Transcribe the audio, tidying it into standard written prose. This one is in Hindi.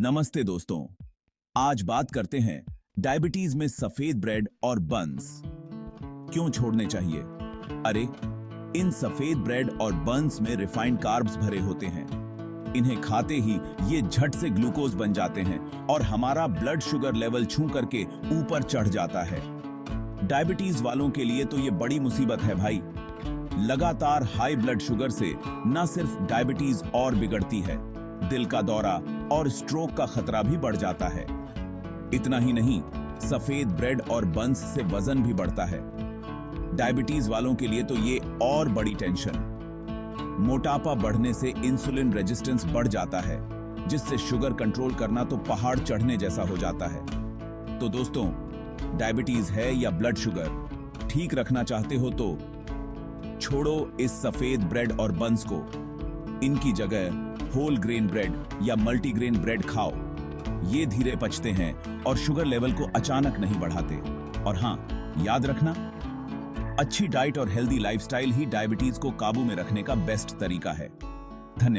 नमस्ते दोस्तों। आज बात करते हैं डायबिटीज में सफेद ब्रेड और बन्स क्यों छोड़ने चाहिए। अरे, इन सफेद ब्रेड और बन्स में रिफाइंड कार्ब्स भरे होते हैं। इन्हें खाते ही ये झट से ग्लूकोज बन जाते हैं और हमारा ब्लड शुगर लेवल छू करके ऊपर चढ़ जाता है। डायबिटीज वालों के लिए तो ये बड़ी मुसीबत है भाई। लगातार हाई ब्लड शुगर से न सिर्फ डायबिटीज और बिगड़ती है, दिल का दौरा और स्ट्रोक का खतरा भी बढ़ जाता है। इतना ही नहीं, सफेद ब्रेड और बन्स से वजन भी बढ़ता है। डायबिटीज वालों के लिए तो ये और बड़ी टेंशन। मोटापा बढ़ने से इंसुलिन रेजिस्टेंस बढ़ जाता है, जिससे शुगर कंट्रोल करना तो पहाड़ चढ़ने जैसा हो जाता है। तो दोस्तों, डायबिटीज है या ब्लड शुगर ठीक रखना चाहते हो तो छोड़ो इस सफेद ब्रेड और बन्स को। इनकी जगह होल ग्रेन ब्रेड या मल्टीग्रेन ब्रेड खाओ। ये धीरे पचते हैं और शुगर लेवल को अचानक नहीं बढ़ाते। और हां, याद रखना, अच्छी डाइट और हेल्दी लाइफस्टाइल ही डायबिटीज को काबू में रखने का बेस्ट तरीका है। धन्यवाद।